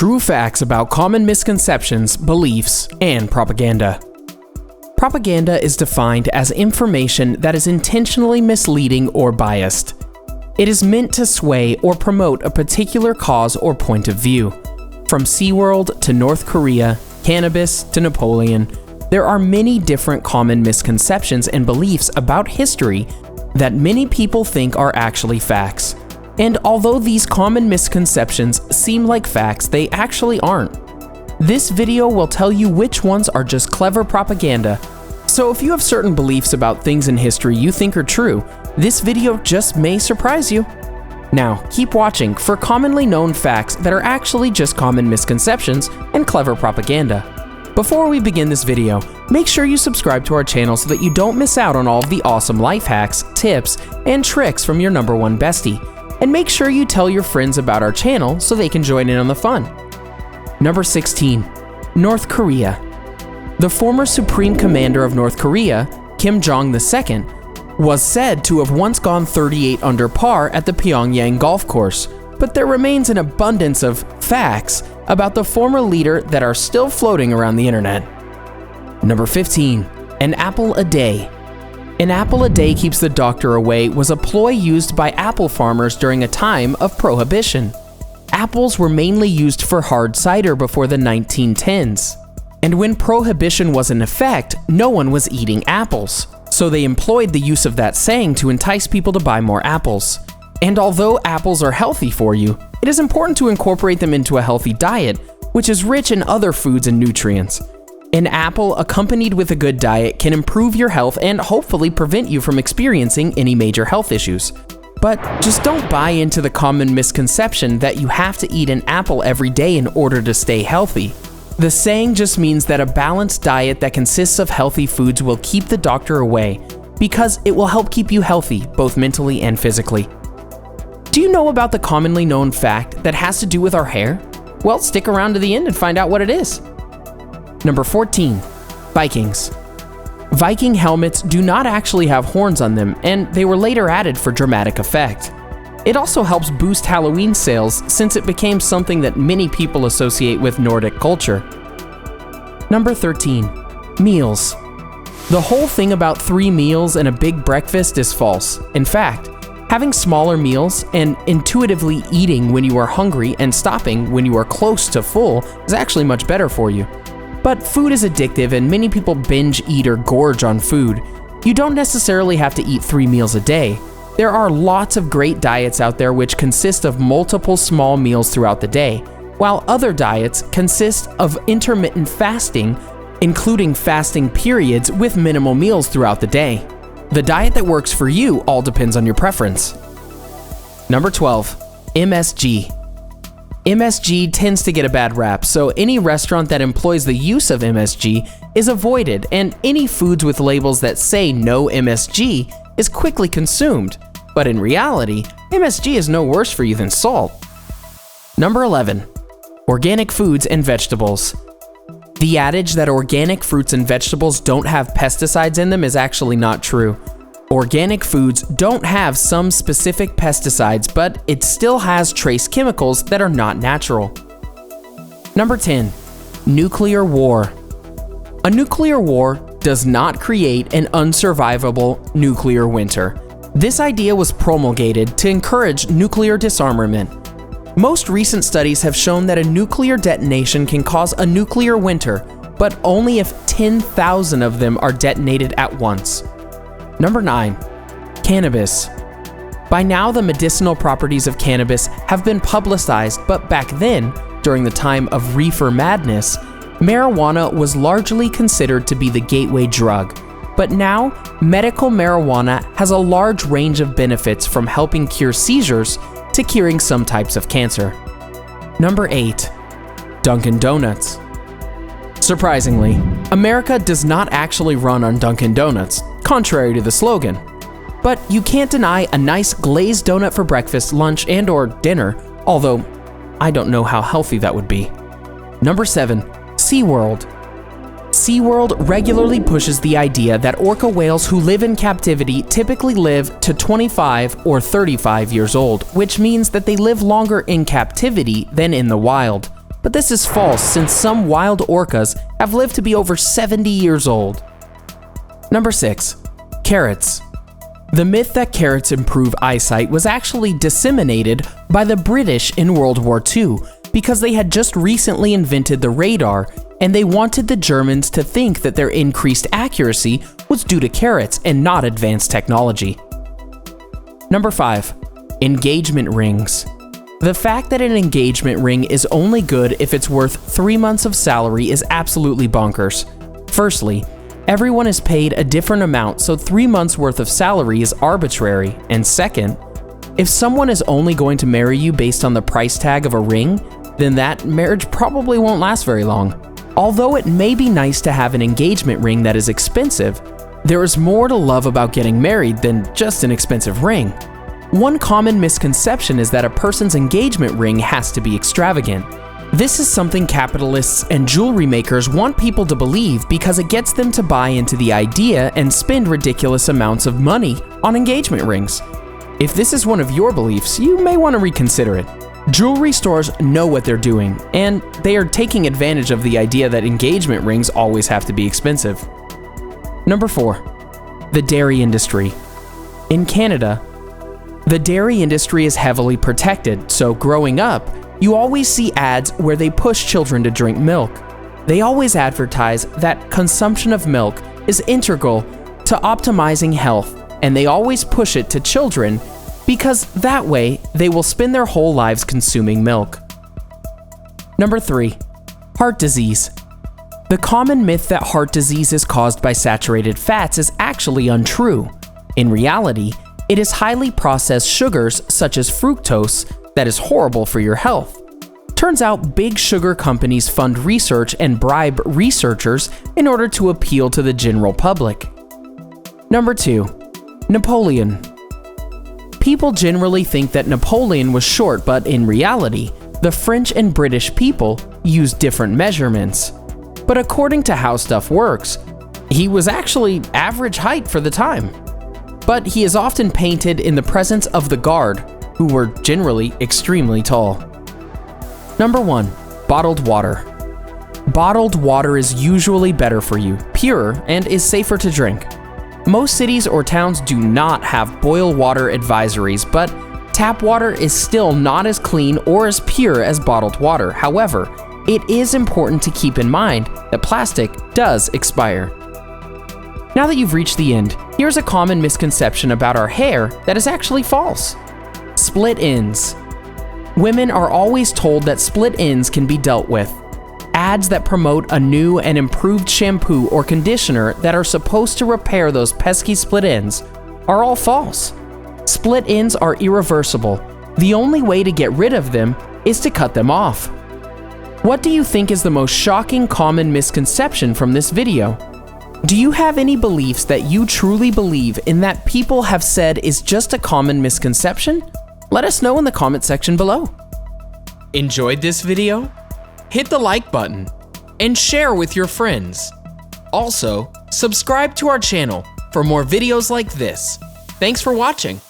True facts about common misconceptions, beliefs, and propaganda. Propaganda is defined as information that is intentionally misleading or biased. It is meant to sway or promote a particular cause or point of view. From Seaworld to North Korea, Cannabis to Napoleon, there are many different common misconceptions and beliefs about history that many people think are actually facts. And although these common misconceptions seem like facts, they actually aren't. This video will tell you which ones are just clever propaganda. So if you have certain beliefs about things in history you think are true, this video just may surprise you. Now, keep watching for commonly known facts that are actually just common misconceptions and clever propaganda. Before we begin this video, make sure you subscribe to our channel so that you don't miss out on all of the awesome life hacks, tips, and tricks from your #1 bestie. And make sure you tell your friends about our channel so they can join in on the fun. Number 16. North Korea. The former Supreme Commander of North Korea, Kim Jong-il, was said to have once gone 38 under par at the Pyongyang golf course, but there remains an abundance of facts about the former leader that are still floating around the internet. Number 15. An apple a day. An apple a day keeps the doctor away was a ploy used by apple farmers during a time of prohibition. Apples were mainly used for hard cider before the 1910s. And when prohibition was in effect, no one was eating apples. So they employed the use of that saying to entice people to buy more apples. And although apples are healthy for you, it is important to incorporate them into a healthy diet, which is rich in other foods and nutrients. An apple accompanied with a good diet can improve your health and hopefully prevent you from experiencing any major health issues. But just don't buy into the common misconception that you have to eat an apple every day in order to stay healthy. The saying just means that a balanced diet that consists of healthy foods will keep the doctor away, because it will help keep you healthy, both mentally and physically. Do you know about the commonly known fact that has to do with our hair? Well, stick around to the end and find out what it is. Number 14. Vikings. Viking helmets do not actually have horns on them, and they were later added for dramatic effect. It also helps boost Halloween sales since it became something that many people associate with Nordic culture. Number 13. Meals. The whole thing about 3 meals and a big breakfast is false. In fact, having smaller meals and intuitively eating when you are hungry and stopping when you are close to full is actually much better for you. But food is addictive and many people binge eat or gorge on food. You don't necessarily have to eat 3 meals a day. There are lots of great diets out there which consist of multiple small meals throughout the day, while other diets consist of intermittent fasting, including fasting periods with minimal meals throughout the day. The diet that works for you all depends on your preference. Number 12. MSG. MSG tends to get a bad rap, so any restaurant that employs the use of MSG is avoided, and any foods with labels that say no MSG is quickly consumed. But in reality, MSG is no worse for you than salt. Number 11. Organic foods and vegetables. The adage that organic fruits and vegetables don't have pesticides in them is actually not true. Organic foods don't have some specific pesticides, but it still has trace chemicals that are not natural. Number 10. Nuclear war. A nuclear war does not create an unsurvivable nuclear winter. This idea was promulgated to encourage nuclear disarmament. Most recent studies have shown that a nuclear detonation can cause a nuclear winter, but only if 10,000 of them are detonated at once. Number 9. Cannabis. By now, the medicinal properties of cannabis have been publicized, but back then, during the time of Reefer Madness, marijuana was largely considered to be the gateway drug. But now, medical marijuana has a large range of benefits from helping cure seizures to curing some types of cancer. Number 8. Dunkin' Donuts. Surprisingly, America does not actually run on Dunkin' Donuts, contrary to the slogan. But you can't deny a nice glazed donut for breakfast, lunch, and/or dinner, although I don't know how healthy that would be. Number 7. Seaworld. Seaworld regularly pushes the idea that orca whales who live in captivity typically live to 25 or 35 years old, which means that they live longer in captivity than in the wild. but this is false since some wild orcas have lived to be over 70 years old. Number 6. Carrots. The myth that carrots improve eyesight was actually disseminated by the British in World War II because they had just recently invented the radar and they wanted the Germans to think that their increased accuracy was due to carrots and not advanced technology. Number 5. Engagement rings. The fact that an engagement ring is only good if it's worth 3 months of salary is absolutely bonkers. Firstly, everyone is paid a different amount, so 3 months worth of salary is arbitrary. And second, if someone is only going to marry you based on the price tag of a ring, then that marriage probably won't last very long. Although it may be nice to have an engagement ring that is expensive, there is more to love about getting married than just an expensive ring. One common misconception is that a person's engagement ring has to be extravagant. This is something capitalists and jewelry makers want people to believe because it gets them to buy into the idea and spend ridiculous amounts of money on engagement rings. If this is one of your beliefs, you may want to reconsider it. Jewelry stores know what they're doing, and they are taking advantage of the idea that engagement rings always have to be expensive. Number 4. The dairy industry. In Canada, the dairy industry is heavily protected, so growing up, you always see ads where they push children to drink milk. They always advertise that consumption of milk is integral to optimizing health, and they always push it to children because that way they will spend their whole lives consuming milk. Number 3. Heart disease. The common myth that heart disease is caused by saturated fats is actually untrue. In reality, it is highly processed sugars such as fructose that is horrible for your health. Turns out big sugar companies fund research and bribe researchers in order to appeal to the general public. Number 2. Napoleon. People generally think that Napoleon was short, but in reality, the French and British people used different measurements. But according to how stuff works, he was actually average height for the time. But he is often painted in the presence of the guard, who were generally extremely tall. Number 1. Bottled water. Bottled water is usually better for you, purer, and is safer to drink. Most cities or towns do not have boil water advisories, but tap water is still not as clean or as pure as bottled water. However, it is important to keep in mind that plastic does expire. Now that you've reached the end, here's a common misconception about our hair that is actually false. Split ends. Women are always told that split ends can be dealt with. Ads that promote a new and improved shampoo or conditioner that are supposed to repair those pesky split ends are all false. Split ends are irreversible. The only way to get rid of them is to cut them off. What do you think is the most shocking common misconception from this video? Do you have any beliefs that you truly believe in that people have said is just a common misconception? Let us know in the comment section below. Enjoyed this video? Hit the like button and share with your friends. Also, subscribe to our channel for more videos like this. Thanks for watching.